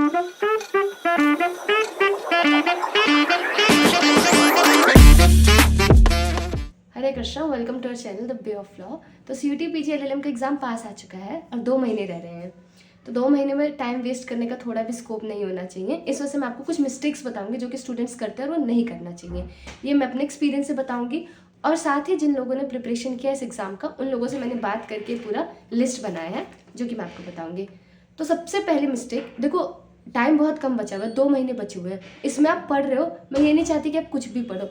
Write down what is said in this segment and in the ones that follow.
Hare Krishna, welcome to our channel the way of law. तो CUT PG LLM का exam पास आ चुका है और 2 महीने रह रहे हैं। तो 2 महीने में टाइम वेस्ट करने का थोड़ा भी स्कोप नहीं होना चाहिए। इस वजह से मैं आपको कुछ मिस्टेक्स बताऊंगी जो कि स्टूडेंट्स करते हैं और वो नहीं करना चाहिए। ये मैं अपने एक्सपीरियंस से बताऊंगी और साथ ही जिन लोगों ने प्रिपरेशन किया इस एग्ज़ाम का, उन लोगों से मैंने बात करके पूरा लिस्ट बनाया है जो कि मैं आपको बताऊँगी। तो सबसे पहली मिस्टेक, देखो टाइम बहुत कम बचा हुआ है, 2 महीने बचे हुए हैं। इसमें आप पढ़ रहे हो, मैं ये नहीं चाहती कि आप कुछ भी पढ़ो।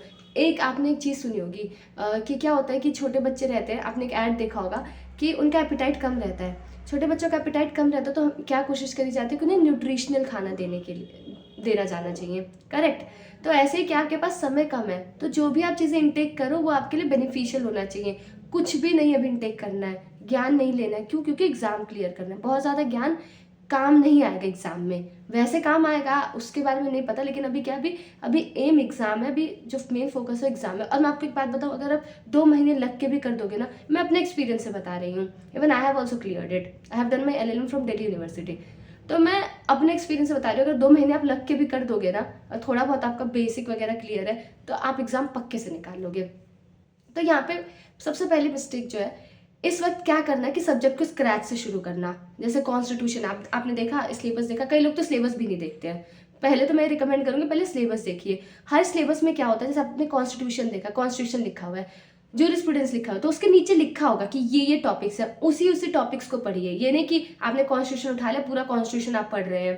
आपने एक चीज़ सुनी होगी कि क्या होता है कि छोटे बच्चे रहते हैं, आपने एक ऐड देखा होगा कि उनका एपिटाइट कम रहता है। छोटे बच्चों का एपिटाइट कम रहता है तो हम क्या कोशिश करी जाती है कि उन्हें न्यूट्रिशनल खाना देने के लिए देना जाना चाहिए, करेक्ट। तो ऐसे ही क्या आपके पास समय कम है, तो जो भी आप चीज़ें इनटेक करो वो आपके लिए बेनिफिशियल होना चाहिए। कुछ भी नहीं अभी इनटेक करना है, ज्ञान नहीं लेना है। क्यों? क्योंकि एग्ज़ाम क्लियर करना है। बहुत ज़्यादा ज्ञान काम नहीं आएगा एग्ज़ाम में, वैसे काम आएगा उसके बारे में नहीं पता, लेकिन अभी क्या, अभी एम एग्ज़ाम है, अभी जो मेन फोकस है एग्ज़ाम है। और मैं आपको एक बात बताऊँ, अगर आप 2 महीने लग के भी कर दोगे ना, मैं अपने एक्सपीरियंस से बता रही हूँ, even I have also cleared it, I have done my LLM from Delhi university. तो मैं अपने एक्सपीरियंस से बता रही हूँ, अगर 2 महीने आप लग के भी कर दोगे ना और थोड़ा बहुत आपका बेसिक वगैरह क्लियर है, तो आप एग्ज़ाम पक्के से निकाल लोगे। तो यहाँ पे सबसे पहली मिस्टेक जो है, इस वक्त क्या करना है कि सब्जेक्ट को स्क्रैच से शुरू करना। जैसे कॉन्स्टिट्यूशन आपने देखा, सिलेबस देखा, कई लोग तो सिलेबस भी नहीं देखते हैं। पहले तो मैं रिकमेंड करूंगी पहले सिलेबस देखिए। हर सिलेबस में क्या होता है, जैसे आपने कॉन्स्टिट्यूशन देखा, कॉन्स्टिट्यूशन लिखा हुआ है, जूरिस्प्रूडेंस लिखा हुआ है, तो उसके नीचे लिखा होगा कि ये टॉपिक्स है, उसी टॉपिक्स को पढ़िए। ये नहीं कि आपने कॉन्स्टिट्यूशन उठा लिया, पूरा कॉन्स्टिट्यूशन आप पढ़ रहे हैं,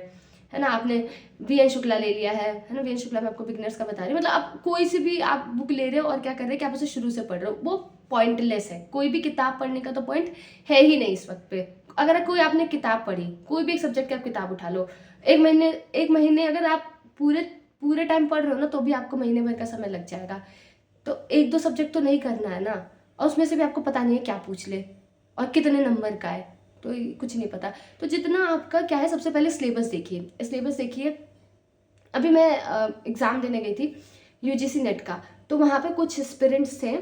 है ना। आपने VN शुक्ला ले लिया है ना। VN शुक्ला मैं आपको बिगनर्स का बता रही हूँ, मतलब आप कोई सी भी आप बुक ले रहे हो और क्या कर रहे हैं कि आप उसे शुरू से पढ़ रहे हो, वो पॉइंटलेस है। कोई भी किताब पढ़ने का तो पॉइंट है ही नहीं इस वक्त पे। अगर कोई आपने किताब पढ़ी, कोई भी एक सब्जेक्ट की आप किताब उठा लो, एक महीने अगर आप पूरे पूरे टाइम पढ़ रहे हो ना, तो भी आपको महीने भर का समय लग जाएगा। तो 1-2 सब्जेक्ट तो नहीं करना है ना, और उसमें से भी आपको पता नहीं है क्या पूछ ले और कितने नंबर का है, तो कुछ नहीं पता। तो जितना आपका क्या है, सबसे पहले सिलेबस देखिए। अभी मैं एग्ज़ाम देने गई थी UGC नेट का, तो वहाँ पे कुछ एस्पिरेंट्स थे।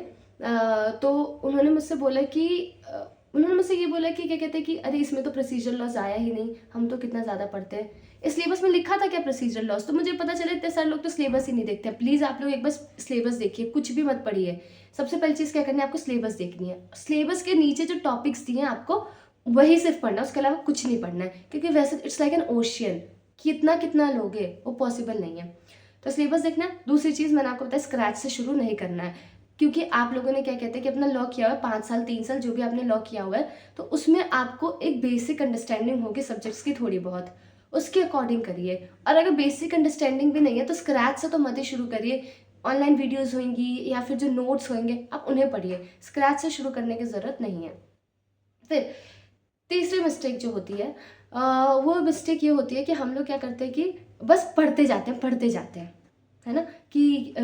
तो उन्होंने मुझसे बोला कि उन्होंने मुझसे ये बोला कि क्या कहते हैं कि अरे इसमें तो प्रोसीजर लॉस आया ही नहीं, हम तो कितना ज़्यादा पढ़ते हैं। इस सिलेबस में लिखा था क्या प्रोसीजर लॉस? तो मुझे पता चला इतने सारे लोग तो सिलेबस ही नहीं देखते। प्लीज़ आप लोग एक बार सिलेबस देखिए, कुछ भी मत पढ़िए। सबसे पहली चीज़ क्या करनी है, आपको सिलेबस देखनी है। सिलेबस के नीचे जो टॉपिक्स दिए हैं आपको, वही सिर्फ पढ़ना है, उसके अलावा कुछ नहीं पढ़ना है। क्योंकि वैसे इट्स लाइक एन ओशियन, कितना कितना लोगे, वो पॉसिबल नहीं है। तो सिलेबस देखना है। दूसरी चीज़ मैंने आपको बताया, स्क्रैच से शुरू नहीं करना है। क्योंकि आप लोगों ने क्या कहते हैं कि अपना लॉ किया हुआ है 5 साल 3 साल, जो भी आपने लॉ किया हुआ है, तो उसमें आपको एक बेसिक अंडरस्टैंडिंग होगी सब्जेक्ट्स की थोड़ी बहुत, उसके अकॉर्डिंग करिए। और अगर बेसिक अंडरस्टैंडिंग भी नहीं है तो स्क्रैच से तो मत ही शुरू करिए। ऑनलाइन वीडियोज़ होंगी या फिर जो नोट्स होंगे आप उन्हें पढ़िए, स्क्रैच से शुरू करने की ज़रूरत नहीं है। फिर तीसरी मिस्टेक जो होती है, वो मिस्टेक ये होती है कि हम लोग क्या करते हैं कि बस पढ़ते जाते हैं, है ना। कि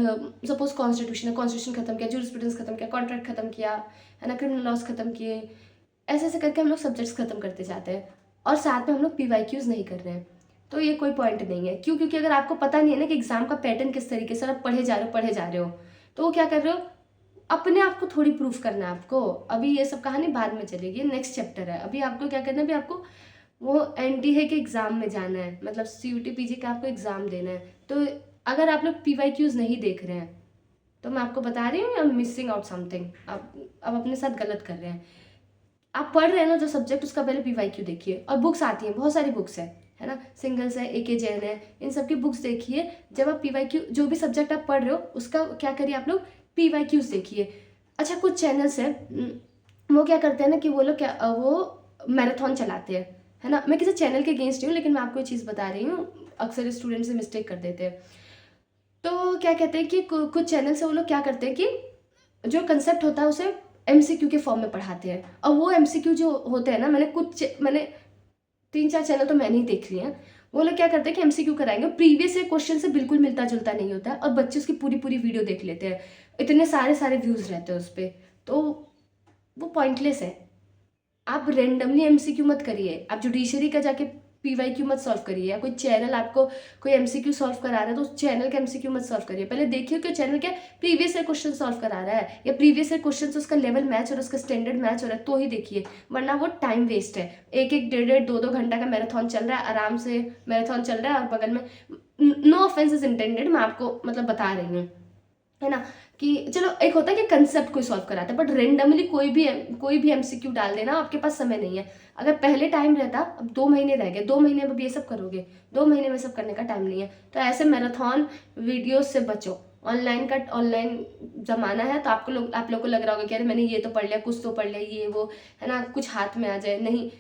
सपोज कॉन्स्टिट्यूशन खत्म किया, जूरिस्प्रूडेंस खत्म किया, कॉन्ट्रैक्ट खत्म किया, है ना, क्रिमिनल लॉस खत्म किए, ऐसे ऐसे करके हम लोग सब्जेक्ट्स खत्म करते जाते हैं और साथ में हम लोग PYQs नहीं कर रहे हैं। तो ये कोई पॉइंट नहीं है। क्यों? क्योंकि अगर आपको पता नहीं है ना कि एग्जाम का पैटर्न किस तरीके से, आप पढ़े जा रहे हो, तो वो क्या कर रहे हो, अपने आप को थोड़ी प्रूफ करना है आपको। अभी ये सब कहानी बाद में चलेगी, नेक्स्ट चैप्टर है। अभी आपको क्या करना है, अभी आपको वो NT है कि एग्ज़ाम में जाना है, मतलब CUT PG का आपको एग्ज़ाम देना है। तो अगर आप लोग PYQs नहीं देख रहे हैं, तो मैं आपको बता रही हूँ, I am missing out something. आप अपने साथ गलत कर रहे हैं। आप पढ़ रहे हैं ना जो सब्जेक्ट, उसका पहले PYQ देखिए। और बुक्स आती हैं, बहुत सारी बुक्स है ना, सिंगल्स है, AK जैन है, इन सब की बुक्स देखिए। जब आप PYQ, जो भी सब्जेक्ट आप पढ़ रहे हो उसका क्या करिए, आप लोग PYQs देखिए। अच्छा, कुछ चैनल्स हैं, वो क्या करते हैं ना कि वो लोग क्या वो मैराथन चलाते हैं, है ना। मैं किसी चैनल के अगेंस्ट हूँ, लेकिन मैं आपको ये चीज़ बता रही हूँ, अक्सर स्टूडेंट से मिस्टेक कर देते हैं। तो क्या कहते हैं कि कुछ चैनल से वो लोग क्या करते हैं कि जो कंसेप्ट होता है उसे MCQ के फॉर्म में पढ़ाते हैं। और वो MCQ जो होते हैं ना, मैंने 3-4 चैनल तो मैंने ही देख लिए हैं। वो लोग क्या करते हैं कि MCQ कराएंगे, प्रीवियस ईयर क्वेश्चन से बिल्कुल मिलता जुलता नहीं होता है, और बच्चे उसकी पूरी पूरी वीडियो देख लेते हैं। इतने सारे सारे व्यूज़ रहते हैं उस पर, तो वो पॉइंटलेस है। आप रेंडमली MCQ मत करिए। आप जुडिशरी का जाके PYQ मत सॉल्व करिए, या कोई चैनल आपको कोई MCQ सॉल्व करा रहा है तो उस चैनल के MCQ मत सॉल्व करिए। पहले देखिए कि चैनल क्या प्रीवियस ईयर क्वेश्चन सॉल्व करा रहा है, या प्रीवियस ईयर क्वेश्चन से उसका लेवल मैच और उसका स्टैंडर्ड मैच हो रहा है तो ही देखिए, वरना वो टाइम वेस्ट है। एक एक डेढ़ डेढ़ 2 घंटा का मैराथन चल रहा है, आराम से मैराथन चल रहा है, और बगल में नो ऑफेंस इज इंटेंडेड, मैं आपको मतलब बता रही हूँ, है ना, कि चलो एक होता है कि कंसेप्ट कोई सॉल्व कराता है, बट रेंडमली कोई भी MCQ डाल देना, आपके पास समय नहीं है। अगर पहले टाइम रहता, अब 2 महीने रह गए, 2 महीने में अब ये सब करोगे, 2 महीने में सब करने का टाइम नहीं है। तो ऐसे मैराथन वीडियो से बचो। ऑनलाइन ज़माना है, तो आप लोग को लग रहा होगा कि अरे मैंने ये तो पढ़ लिया, कुछ तो पढ़ लिया, ये वो, है ना, कुछ हाथ में आ जाए, नहीं,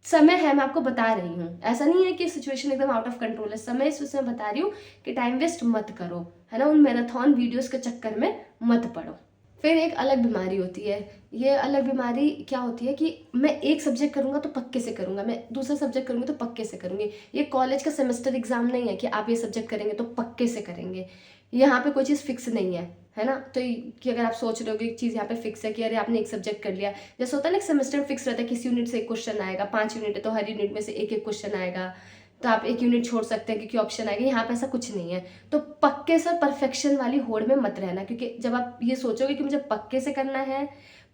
समय है, मैं आपको बता रही हूँ, ऐसा नहीं है कि सिचुएशन एकदम आउट ऑफ कंट्रोल है, समय इस मैं बता रही हूँ कि टाइम वेस्ट मत करो, है ना, उन मैराथन वीडियोस के चक्कर में मत पड़ो। फिर एक अलग बीमारी होती है, ये अलग बीमारी क्या होती है कि मैं एक सब्जेक्ट करूँगा तो पक्के से करूँगा, मैं दूसरा सब्जेक्ट करूँगी तो पक्के से करूँगी। ये कॉलेज का सेमेस्टर एग्जाम नहीं है कि आप ये सब्जेक्ट करेंगे तो पक्के से करेंगे, यहाँ पे कोई चीज़ फिक्स नहीं है ना। तो कि अगर आप सोच रहे हो कि एक चीज़ यहाँ पे फिक्स है कि अरे आपने एक सब्जेक्ट कर लिया, जैसे होता है ना एक सेमेस्टर फिक्स रहता है, किसी यूनिट से एक क्वेश्चन आएगा, 5 यूनिट है तो हर यूनिट में से एक एक क्वेश्चन आएगा, तो आप एक यूनिट छोड़ सकते हैं क्योंकि ऑप्शन आएगा, यहाँ पे ऐसा कुछ नहीं है। तो पक्के से परफेक्शन वाली होड़ में मत रहना, क्योंकि जब आप ये सोचोगे कि मुझे पक्के से करना है,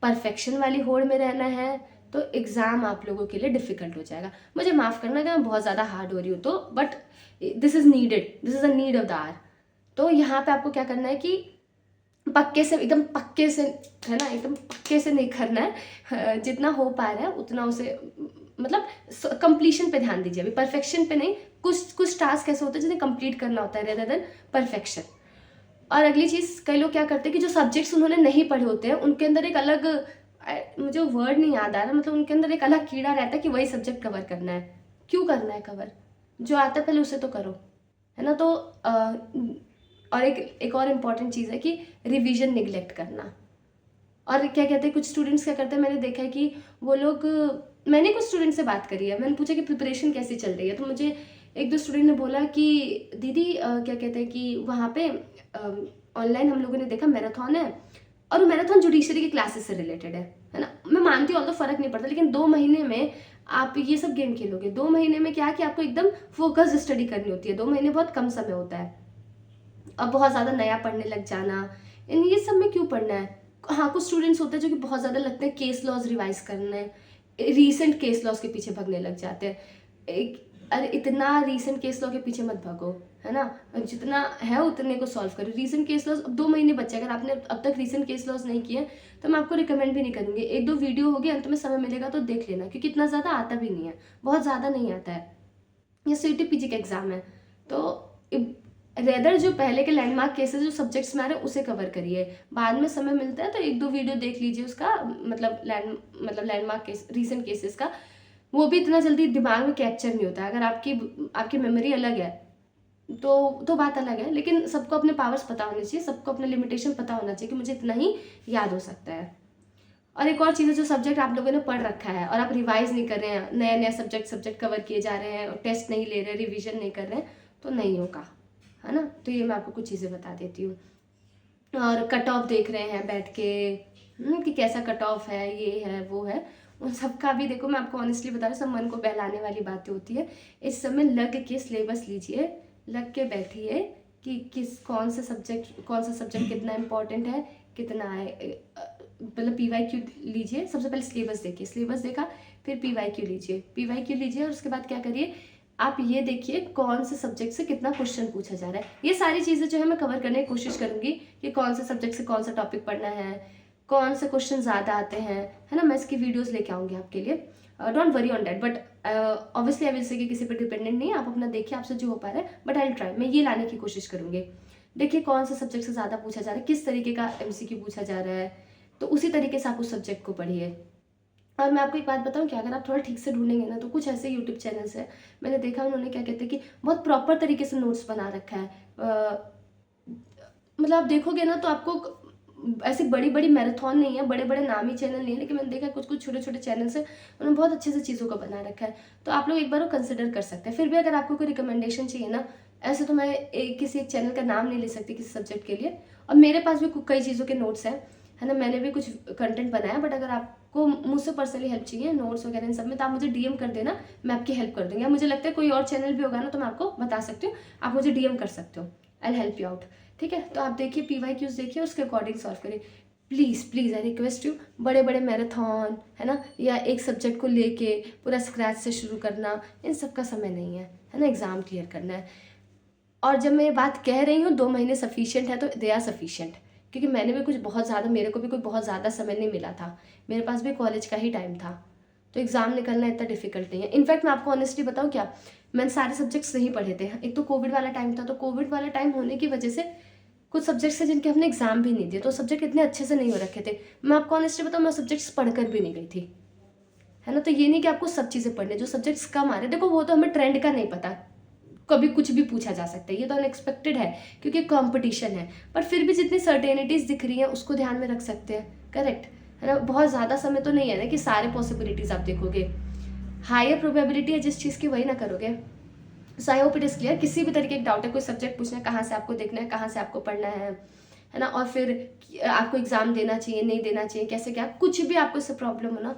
परफेक्शन वाली होड़ में रहना है, तो एग्ज़ाम आप लोगों के लिए डिफ़िकल्ट हो जाएगा। मुझे माफ़ करना कि मैं बहुत ज़्यादा हार्ड हो रही हूँ तो, but this is needed, this is a need of the hour. तो यहाँ पे आपको क्या करना है कि पक्के से, एकदम पक्के से, है ना, एकदम पक्के से नहीं करना है, जितना हो पा रहा है उतना उसे मतलब कंप्लीशन पे ध्यान दीजिए, अभी परफेक्शन पे नहीं। कुछ टास्क ऐसे होते हैं जिन्हें कंप्लीट करना होता है रेदर देन परफेक्शन। और अगली चीज़, कई लोग क्या करते हैं कि जो सब्जेक्ट्स उन्होंने नहीं पढ़े होते हैं उनके अंदर एक अलग, मुझे वर्ड नहीं याद आ रहा, मतलब उनके अंदर एक अलग कीड़ा रहता है कि वही सब्जेक्ट कवर करना है। क्यों करना है कवर? जो आता है पहले उसे तो करो, है ना। तो और एक और इम्पॉर्टेंट चीज़ है कि रिवीजन निगलेक्ट करना। और क्या कहते हैं, कुछ स्टूडेंट्स क्या करते हैं, मैंने देखा है कि वो लोग, मैंने कुछ स्टूडेंट से बात करी है, मैंने पूछा कि प्रिपरेशन कैसी चल रही है, तो मुझे एक दो स्टूडेंट ने बोला कि दीदी क्या कहते हैं कि वहाँ पे ऑनलाइन हम लोगों ने देखा मैराथन है, और वो मैराथन जुडिशरी की क्लासेस से रिलेटेड है ना। मैं मानती हूँ ऑल तो फ़र्क नहीं पड़ता, लेकिन 2 महीने में आप ये सब गेम खेलोगे, 2 महीने में क्या कि आपको एकदम फोकस स्टडी करनी होती है, 2 महीने बहुत कम समय होता है। अब बहुत ज़्यादा नया पढ़ने लग जाना, इन ये सब में क्यों पढ़ना है। हाँ, कुछ स्टूडेंट्स होते हैं जो कि बहुत ज़्यादा लगते हैं केस लॉज रिवाइज करने, रीसेंट केस लॉज के पीछे भागने लग जाते हैं। अरे इतना रीसेंट केस लॉ के पीछे मत भागो, है ना, जितना है उतने को सॉल्व करो। रीसेंट केस लॉज, अब 2 महीने बच्चे, अगर आपने अब तक रीसेंट केस लॉज नहीं किए तो मैं आपको रिकमेंड भी नहीं करूँगी। 1-2 वीडियो होगी, अंत में समय मिलेगा तो देख लेना, क्योंकि इतना ज़्यादा आता भी नहीं है, बहुत ज़्यादा नहीं आता है। ये CET-PG का एग्ज़ाम है, तो रेदर जो पहले के लैंडमार्क केसेस जो सब्जेक्ट्स में आ रहे हैं उसे कवर करिए। बाद में समय मिलता है तो 1-2 वीडियो देख लीजिए उसका, मतलब लैंडमार्क केस, रीसेंट केसेस का। वो भी इतना जल्दी दिमाग में कैप्चर नहीं होता है। अगर आपकी मेमोरी अलग है तो बात अलग है, लेकिन सबको अपने पावर्स पता होने चाहिए, सबको अपना लिमिटेशन पता होना चाहिए कि मुझे इतना ही याद हो सकता है। और एक और चीज़ है, जो सब्जेक्ट आप लोगों ने पढ़ रखा है और आप रिवाइज नहीं कर रहे हैं, नया नया सब्जेक्ट कवर किए जा रहे हैं, टेस्ट नहीं ले रहे, रिविजन नहीं कर रहे हैं, तो नहीं होगा, है ना। तो ये मैं आपको कुछ चीज़ें बता देती हूँ। और कट ऑफ देख रहे हैं बैठ के, कि कैसा कट ऑफ है, ये है वो है, उन सब का भी देखो, मैं आपको ऑनेस्टली बता रही हूँ, सब मन को बहलाने वाली बातें होती है। इस समय लग के सिलेबस लीजिए, लग के बैठिए कि कौन सा सब्जेक्ट कितना इम्पोर्टेंट है, कितना है, मतलब PYQ लीजिए। सबसे पहले सिलेबस देखिए, सिलेबस देखा फिर PYQ लीजिए और उसके बाद क्या करिए, आप ये देखिए कौन से सब्जेक्ट से कितना क्वेश्चन पूछा जा रहा है। ये सारी चीज़ें जो है मैं कवर करने की कोशिश करूँगी कि कौन से सब्जेक्ट से कौन सा टॉपिक पढ़ना है, कौन से क्वेश्चन ज़्यादा आते हैं, है ना। मैं इसकी वीडियोस लेके आऊँगी आपके लिए, don't worry on that, but obviously I will say कि किसी पर डिपेंडेंट नहीं है, आप अपना देखिए, आपसे जो हो पा रहा है, बट आई विल ट्राई, मैं ये लाने की कोशिश करूँगी। देखिए कौन सा सब्जेक्ट से ज़्यादा पूछा जा रहा है, किस तरीके का MCQ पूछा जा रहा है, तो उसी तरीके से आप उस सब्जेक्ट को पढ़िए। और मैं आपको एक बात बताऊँ कि अगर आप थोड़ा ठीक से ढूंढेंगे ना, तो कुछ ऐसे यूट्यूब चैनल्स हैं, मैंने देखा उन्होंने क्या कहते हैं कि बहुत प्रॉपर तरीके से नोट्स बना रखा है। मतलब आप देखोगे ना तो आपको ऐसी बड़ी बड़ी मैराथन नहीं है, बड़े बड़े नामी चैनल नहीं है, लेकिन मैंने देखा कुछ छोटे छोटे चैनल्स हैं, उन्होंने बहुत अच्छे से चीज़ों को बना रखा है, तो आप लोग एक बार वो कंसिडर कर सकते हैं। फिर भी अगर आपको कोई रिकमेंडेशन चाहिए ना, ऐसे तो मैं किसी एक चैनल का नाम नहीं ले सकती किसी सब्जेक्ट के लिए, और मेरे पास भी कई चीज़ों के नोट्स हैं, है ना, मैंने भी कुछ कंटेंट बनाया, बट अगर आप आपको मुझसे पर्सनली हेल्प चाहिए नोट्स वगैरह इन सब में, तो आप मुझे डीएम कर देना, मैं आपकी हेल्प कर दूँगी। मुझे लगता है कोई और चैनल भी होगा ना तो मैं आपको बता सकती हूँ, आप मुझे डीएम कर सकते हो, आई हेल्प यू आउट। ठीक है, तो आप देखिए PYQs देखिए, उसके अकॉर्डिंग सॉल्व करिए। Please please I request you, बड़े बड़े मैराथन है ना, या एक सब्जेक्ट को लेके पूरा स्क्रैच से शुरू करना, इन सब का समय नहीं है ना, एग्ज़ाम क्लियर करना है। और जब मैं ये बात कह रही हूँ 2 महीने सफिशिएंट है, तो दे आर सफिशिएंट, क्योंकि मैंने भी कुछ बहुत ज़्यादा, मेरे को भी कोई बहुत ज़्यादा समय नहीं मिला था, मेरे पास भी कॉलेज का ही टाइम था, तो एग्ज़ाम निकलना इतना डिफिकल्ट नहीं है। इनफैक्ट मैं आपको ऑनेस्टली बताऊँ क्या, मैंने सारे सब्जेक्ट्स नहीं पढ़े थे। एक तो कोविड वाला टाइम था, तो कोविड वाला टाइम होने की वजह से कुछ सब्जेक्ट्स हैं जिनके हमने एग्जाम भी नहीं दिए, तो सब्जेक्ट इतने अच्छे से नहीं हो रखे थे। मैं आपको ऑनेस्टली बताऊँ, मैं सब्जेक्ट्स पढ़कर भी नहीं गई थी, है ना। तो ये नहीं कि आपको सब चीज़ें पढ़नी, जो सब्जेक्ट्स कम आ रहे, देखो वो तो हमें ट्रेंड का नहीं पता, कभी कुछ भी पूछा जा सकता है, ये तो अनएक्सपेक्टेड है क्योंकि कंपटीशन है, पर फिर भी जितनी सर्टेनिटीज़ दिख रही हैं उसको ध्यान में रख सकते हैं, करेक्ट है ना। बहुत ज़्यादा समय तो नहीं है ना कि सारे पॉसिबिलिटीज़ आप देखोगे, हायर प्रोबेबिलिटी है जिस चीज़ की, वही ना करोगे। So I hope it is clear. किसी भी तरीके का डाउट है, कोई सब्जेक्ट पूछना है, कहाँ से आपको देखना है, कहाँ से आपको पढ़ना है ना, और फिर आपको एग्ज़ाम देना चाहिए नहीं देना चाहिए, कैसे क्या, कुछ भी आपको इससे प्रॉब्लम हो ना,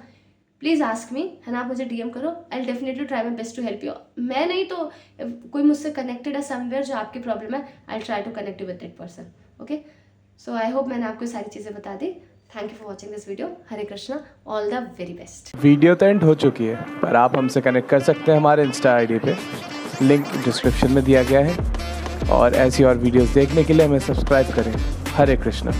प्लीज़ आस्क मी, है ना। आप मुझे डीएम करो, I will definitely try my best to help you. मैं नहीं तो कोई मुझसे कनेक्टेड है समवेयर जो आपकी प्रॉब्लम है, I try to connect you with that person. Okay, so I hope मैंने आपको सारी चीज़ें बता दी। Thank you for watching this video. Hare Krishna, all the very best. Video तो एंड हो चुकी है, पर आप हमसे कनेक्ट कर सकते हैं हमारे इंस्टा आईडी पे, लिंक डिस्क्रिप्शन में दिया गया है। और ऐसी और वीडियोस देखने के लिए हमें सब्सक्राइब करें। हरे कृष्णा।